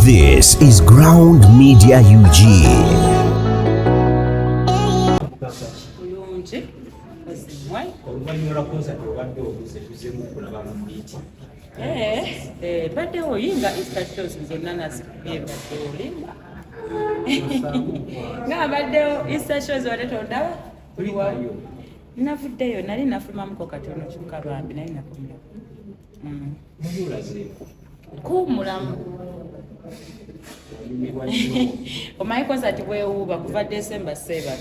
This is Ground Media UG. But oyinga Easter shows zonna nasikubye olimba ng'abaddewo Easter shows waleeta ondaba navuddeyo nali nafumamuko katono kyuka bambi nali nakumira kuumulamu omanyi konsati bwewuuba kuva December 7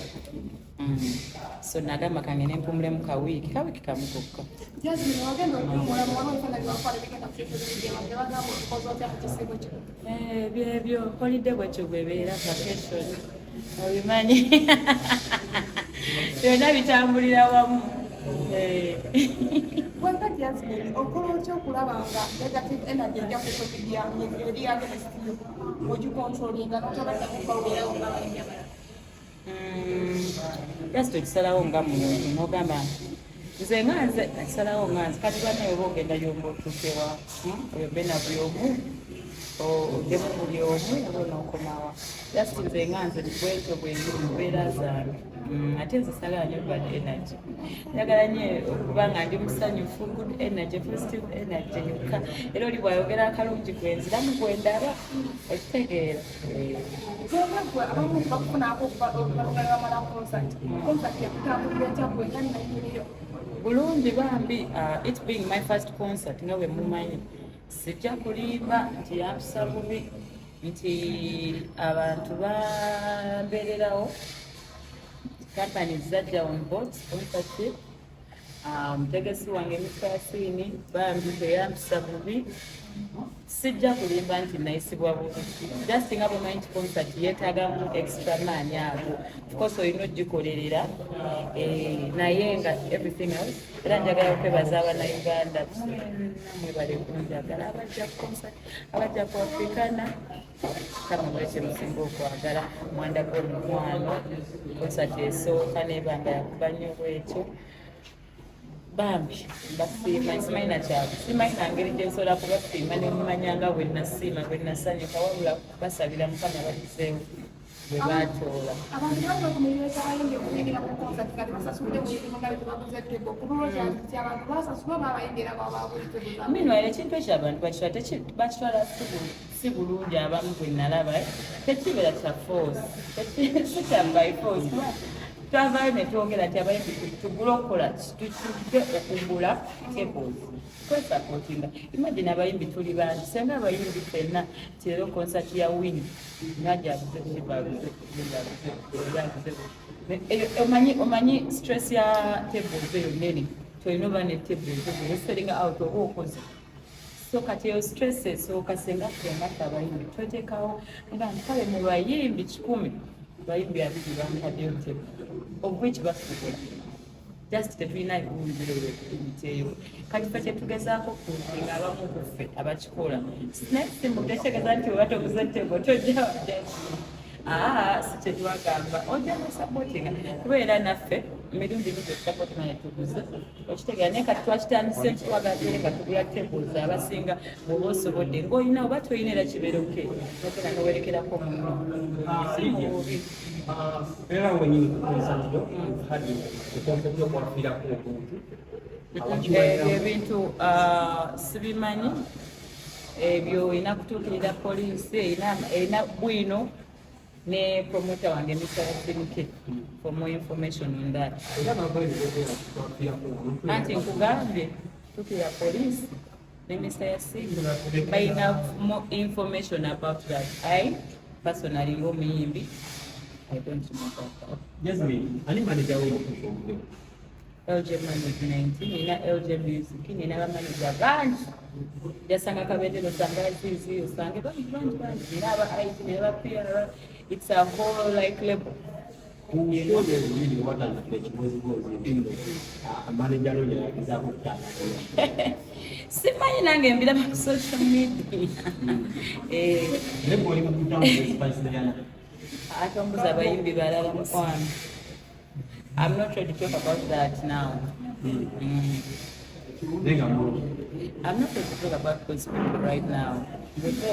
so nagamba kange nempumule mu kawiiki kamu kokka. Jazmine, wagenda okumulamu wanaofana liwakwala bigenda kutegeeza bagamba okoze otya mu kisibo kyo. Byebyo holiday bwekyo bwebeera vacation obimanyi byonna bitambulira wamu. Wemba Jazmine, okola otya okulaba nga negative energy ejja ku social media eri against you ogikontrolinga n'otabadde kubaweerawo nga bayinyamala. Just okisalawo nga muntu n'ogamba nze nganze nakisalawo nganze kati banne oba ogenda yomba otuukewa oyobe na buli omu oddemu buli omu oba n'okomawa just nze nganze bwekyo bwendi mu mbeera zange ate nze salaa nyo bad energy njagala nnyo okuba nga ndi musanyufu good energy positive energy yokka era oli bwayogera akalungi gwenziramu gwendaba okitegeera abamu bakufunaako okubalugala konsati yakutambulira ekyagwenda nayiriyo bulungi bambi it being my first concert nga bwe mumanyi sijja kulimba nti yampisa bubi nti abantu bambeererawo company zajja on board sponsorship omutegesi wange Mifasini bambi teyampisa bubi sijja kulimba nti nayisibwa bubi just nga bwemanyi nti concert yeetaagamu extra maanyi ago ofcourse olina ogikolerera naye nga everything else era njagala okwebaza abannayuganda mwebale kunjagala abajja ku concert abajja ku africana kama bwekye musinga okwagala mwandako omukwano concert esooka nebanga yakuba nnyo bwekyo bambi basiima simanyi nakyalo simanyi nangeri gyensobola kubasiima nemumanyanga bwe nasiima bwe nasanyuka wabula basalira mukama bagizeewo bwe batoola abantu balina okumirira ekyabayimbi okuyingira mu konsati kati basasudde mulimugabi tebaguze tebo okulola kyati abantu basasula babayingira bababulitebeza minwaire ekintu ekyo abantu bakitwala si bulungi abamu bwe nalaba tekibeera kya force si kya by force twavaayo netwogera nti abayimbi tugule okukola tutuge okugula tables twesapootinga imagine abayimbi tuli bangi senga abayimbi fenna kirero konsati ya wini najaguze omanyi stress ya tables eyo nene tolina oba ne tables eseringa out oba okoze so kati eyo stress esooka senga fenna abayimbi tweteekawo nga nkale mu bayimbi 100 bayimbi abiri bankaddeyo table of which basukula just tetulina ebiwunzireeyo kati fe kyetugezaako kunti nga abamu kuffe abakikola simbu tetegeeza nti oba toguze tebo tojja si kyetwagamba ojja nosapootinga kubeera naffe emirundi mingi otusapootinga netuguze okitegeera naye kati twakitandise nti twagala nga tugula tables abasinga bwoba osobodde ng'olina oba toyina era kibeeroke nogenda nowerekerako mubi era wenyini kukonsantiyo hadi ekonsantiyo kwafiirako omuntu ebintu sibimanyi ebyo olina kutuukirira poliisi erina bwino ne promoter wange Mr. for more information on that. Anti nkugambye tukira poliisi ne Mr. Yasini balina more information about that. I personally ng'omuyimbi I don't know that. Jazmine, ani manager wo LJ Management, nina LJ Music, nina bamanager bangi. Jasanga kabendero sanga zizi usange bangi nina aba IT nina PR. It's a whole like label. You know there's really what an approach was in a manager simanyi nange mbira mu social media nebo limukutambo atombuza abayimbi balala mukwano. I'm not ready to talk about that now. Nenga I'm not going to talk about those people right now.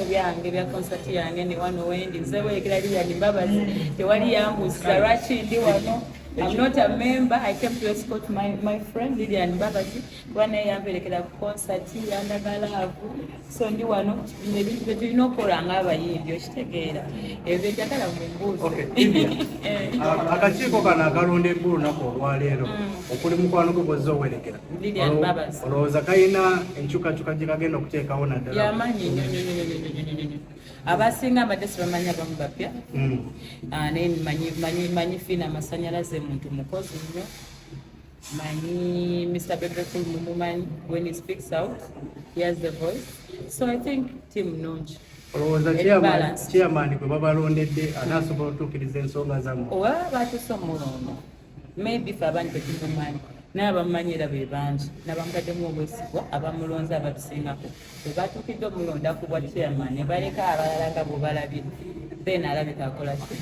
Byange bya concert yange ne wano wendi nze weekera Lydia Mbabazi tewali yambuza lwaki ndi wano. I'm not a member. I came to escort my friend Lydia Mbabazi wane yamperekera ku concert yandagala so ndi wano nebintu bye tulina okukola ng'abayimbi okitegeera ebyo njagala mumbuuze. Akakiiko kano akalonda eggulu olunaku olwaleero okuli mukwano gwe bw'ozza owerekera Lydia Mbabazi olowooza kayina enkyukakyuka gye kagenda okuteekawo naddala? Yamanyi nnyo abasinga mbadde sibamanyi abamu bapya naye manyi fiina amasanyalaze muntu mukozi nnyo manyi Mr. Bebekul mumumanyi when he speaks out he has the voice so I think team nungi. Olowooza chairman gwe babalondedde anaasobola otuukiriza ensonga zammwe? Oba batuuse omulongo maybe fe abandi tetumumanyi naye abamumanyi era be bangi n'abamutaddemu obwesigwa abamulonze abatusingako bwe batuukidde omulonda ku bwa chairman ne baleka abalala nga bwe balabye then alabika akola ki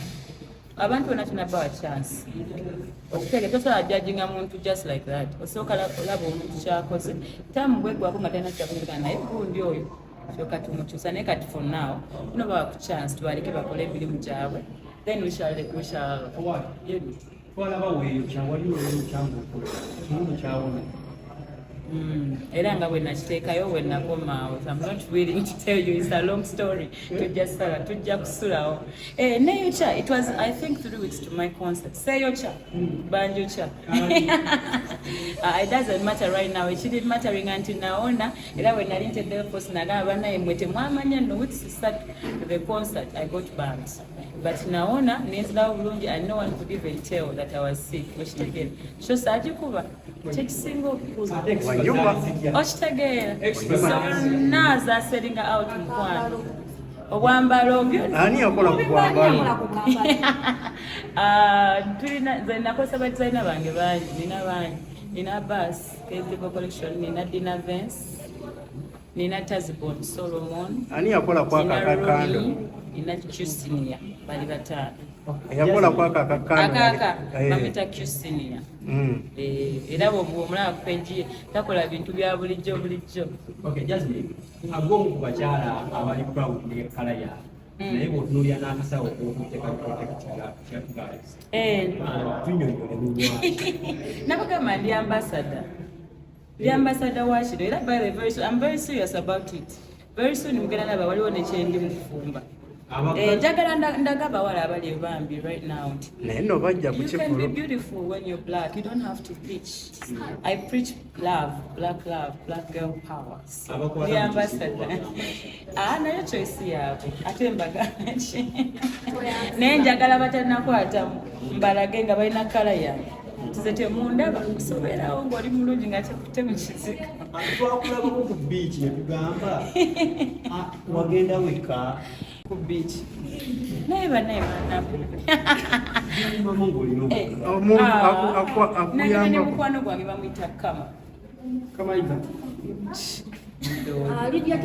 abantu bonna tunabawa chance okitegeera tosobola judginga muntu just like that osooka olaba omuntu kyakoze tamugwegwako nga talina kyakugaa naye gundi oyo kyokka tumukyusa naye kati for now tunabawa ku chance tubaleke bakole emirimu gyabwe then we shall era nga bwe nakiteekayo bwe nakomaawo. I'm not willing to tell you, it's a long story. Tujja kusulawo. Neyocha, it was I think 3 weeks to my concert. Seyocha, banjocha. It doesn't matter right now. It didn't mattering until naona era when I didn't tell post nagaba naye mwete mwamanya no weeks start the concert I got banned. But naona nenzira bulungi and no one could even tell that I was sick. Okitegeera so sajikuba kyekisinga okitegeera so naza setting out mukwano obwambalo ani yakola ku bwambalo tulina nze nakosa badesigner bange bangi nina Bass Kezigo collection nina Dina Vance nina Tazibon Solomon ani yakola kwa kakakando nina Justinia bali batano yakola kwa kakakando bamita Justinia era bw'omulaba ku page takola bintu bya bulijjo. Okay, Jazmine, agomu ku bakyala abali proud ne kala ya naye bw'otunuulira n'akasawo okuteeka tunyonyole mu lwaki nabagamba ndi ambassador wa kino era by the very soon, I'm very serious about it. Very soon mugenda naba waliwo nekyendi mu kufumba njagala ndaga abawala abali bambi right now naye no bajja you can be beautiful when you're black. You don't have to preach. I preach love, black girl power. The ambassador nayo choice yaabwe ate mbagaki naye njagala batanakwata mbalage nga balina kala yange nze temundaba kusoberawo ng'oli mulungi nga tekute mu kiziga twakulabako ku beach ne tugamba wagenda weka ku beach naye banaku nagenda ne mukwano gwange bamuyita kama Lydia